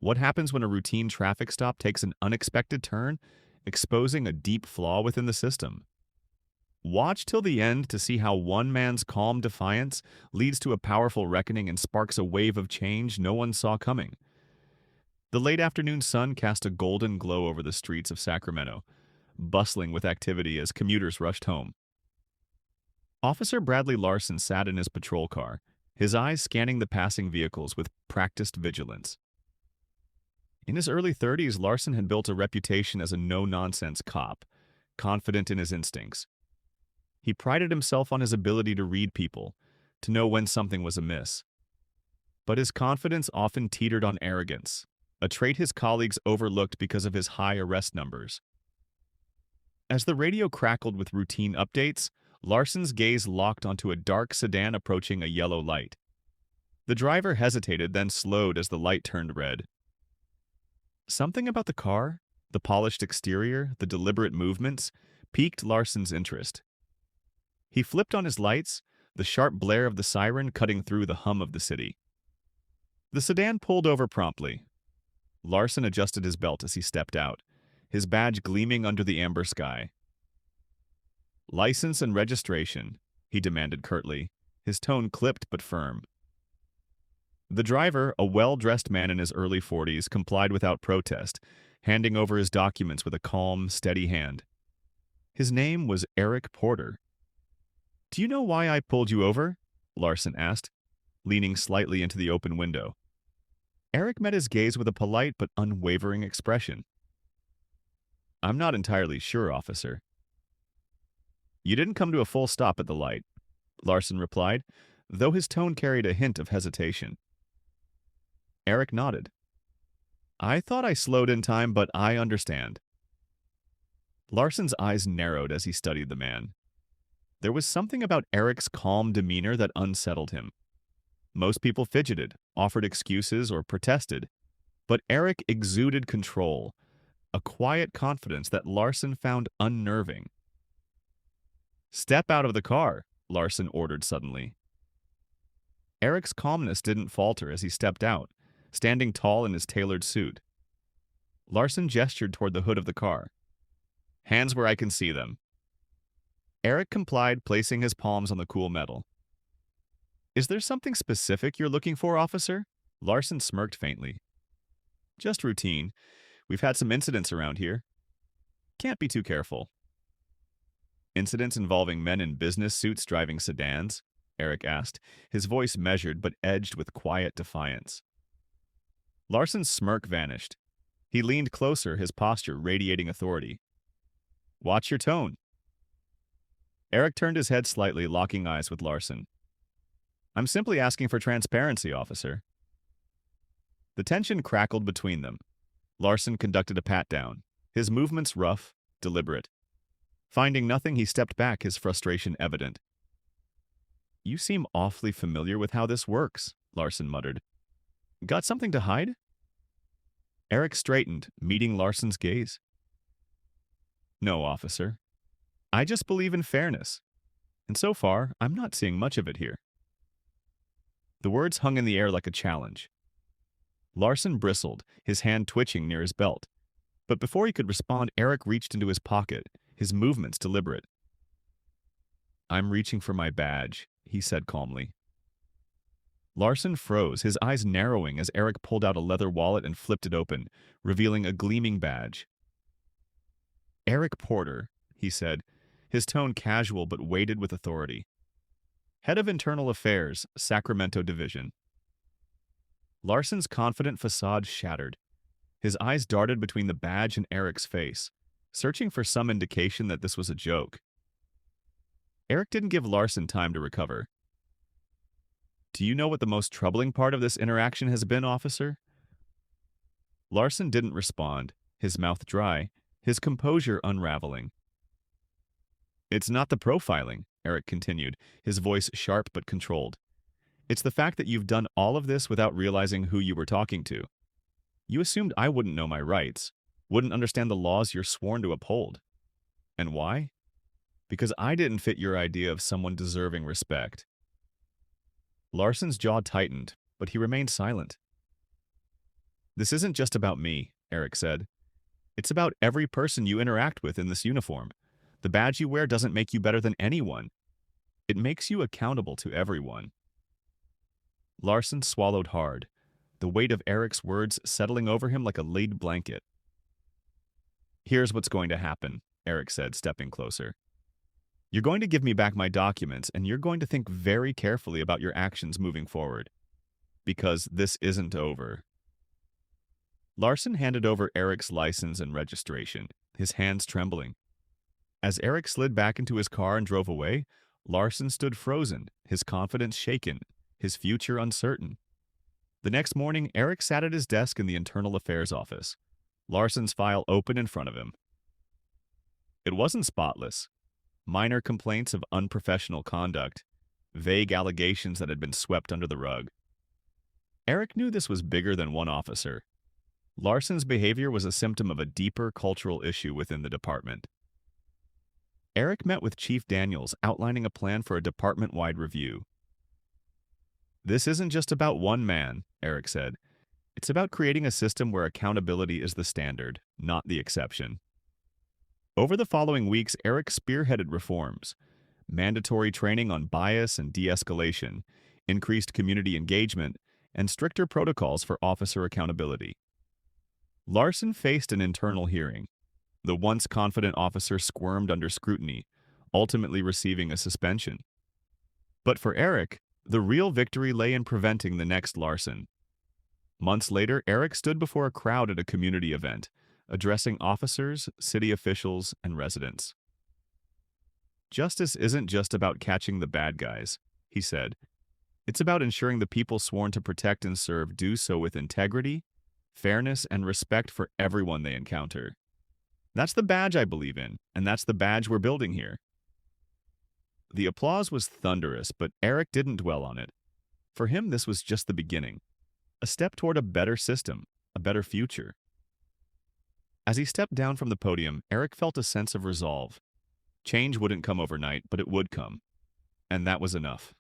What happens when a routine traffic stop takes an unexpected turn, exposing a deep flaw within the system? Watch till the end to see how one man's calm defiance leads to a powerful reckoning and sparks a wave of change no one saw coming. The late afternoon sun cast a golden glow over the streets of Sacramento, bustling with activity as commuters rushed home. Officer Bradley Larson sat in his patrol car, his eyes scanning the passing vehicles with practiced vigilance. In his early 30s, Larson had built a reputation as a no-nonsense cop, confident in his instincts. He prided himself on his ability to read people, to know when something was amiss. But his confidence often teetered on arrogance, a trait his colleagues overlooked because of his high arrest numbers. As the radio crackled with routine updates, Larson's gaze locked onto a dark sedan approaching a yellow light. The driver hesitated, then slowed as the light turned red. Something about the car, the polished exterior, the deliberate movements, piqued Larson's interest. He flipped on his lights, the sharp blare of the siren cutting through the hum of the city. The sedan pulled over promptly. Larson adjusted his belt as he stepped out, his badge gleaming under the amber sky. "License and registration," he demanded curtly, his tone clipped but firm. The driver, a well-dressed man in his early 40s, complied without protest, handing over his documents with a calm, steady hand. His name was Eric Porter. "Do you know why I pulled you over?" Larson asked, leaning slightly into the open window. Eric met his gaze with a polite but unwavering expression. "I'm not entirely sure, officer." "You didn't come to a full stop at the light," Larson replied, though his tone carried a hint of hesitation. Eric nodded. "I thought I slowed in time, but I understand." Larson's eyes narrowed as he studied the man. There was something about Eric's calm demeanor that unsettled him. Most people fidgeted, offered excuses, or protested, but Eric exuded control, a quiet confidence that Larson found unnerving. "Step out of the car," Larson ordered suddenly. Eric's calmness didn't falter as he stepped out, standing tall in his tailored suit. Larson gestured toward the hood of the car. "Hands where I can see them." Eric complied, placing his palms on the cool metal. "Is there something specific you're looking for, officer?" Larson smirked faintly. "Just routine. We've had some incidents around here. Can't be too careful." "Incidents involving men in business suits driving sedans?" Eric asked, his voice measured but edged with quiet defiance. Larson's smirk vanished. He leaned closer, his posture radiating authority. "Watch your tone." Eric turned his head slightly, locking eyes with Larson. "I'm simply asking for transparency, officer." The tension crackled between them. Larson conducted a pat-down, his movements rough, deliberate. Finding nothing, he stepped back, his frustration evident. "You seem awfully familiar with how this works," Larson muttered. "Got something to hide?" Eric straightened, meeting Larson's gaze. "No, officer. I just believe in fairness. And so far, I'm not seeing much of it here." The words hung in the air like a challenge. Larson bristled, his hand twitching near his belt. But before he could respond, Eric reached into his pocket, his movements deliberate. "I'm reaching for my badge," he said calmly. Larson froze, his eyes narrowing as Eric pulled out a leather wallet and flipped it open, revealing a gleaming badge. "Eric Porter," he said, his tone casual but weighted with authority. "Head of Internal Affairs, Sacramento Division." Larson's confident facade shattered. His eyes darted between the badge and Eric's face, searching for some indication that this was a joke. Eric didn't give Larson time to recover. "Do you know what the most troubling part of this interaction has been, officer?" Larson didn't respond, his mouth dry, his composure unraveling. "It's not the profiling," Eric continued, his voice sharp but controlled. "It's the fact that you've done all of this without realizing who you were talking to. You assumed I wouldn't know my rights, wouldn't understand the laws you're sworn to uphold. And why? Because I didn't fit your idea of someone deserving respect." Larson's jaw tightened, but he remained silent. This isn't just about me, Eric said. It's about every person you interact with in this uniform. The badge you wear doesn't make you better than anyone. It makes you accountable to everyone. Larson swallowed hard, the weight of Eric's words settling over him like a lead blanket. Here's what's going to happen, Eric said, stepping closer. You're going to give me back my documents, and you're going to think very carefully about your actions moving forward. Because this isn't over. Larson handed over Eric's license and registration, his hands trembling. As Eric slid back into his car and drove away, Larson stood frozen, his confidence shaken, his future uncertain. The next morning, Eric sat at his desk in the Internal Affairs office, Larson's file open in front of him. It wasn't spotless. Minor complaints of unprofessional conduct, vague allegations that had been swept under the rug. Eric knew this was bigger than one officer. Larson's behavior was a symptom of a deeper cultural issue within the department. Eric met with Chief Daniels, outlining a plan for a department-wide review. This isn't just about one man, Eric said. It's about creating a system where accountability is the standard, not the exception. Over the following weeks, Eric spearheaded reforms, mandatory training on bias and de-escalation, increased community engagement, and stricter protocols for officer accountability. Larson faced an internal hearing. The once confident officer squirmed under scrutiny, ultimately receiving a suspension. But for Eric, the real victory lay in preventing the next Larson. Months later, Eric stood before a crowd at a community event, addressing officers, city officials, and residents. Justice isn't just about catching the bad guys, he said. It's about ensuring the people sworn to protect and serve do so with integrity, fairness, and respect for everyone they encounter. That's the badge I believe in, and that's the badge we're building here. The applause was thunderous, but Eric didn't dwell on it. For him, this was just the beginning. A step toward a better system, a better future. As he stepped down from the podium, Eric felt a sense of resolve. Change wouldn't come overnight, but it would come. And that was enough.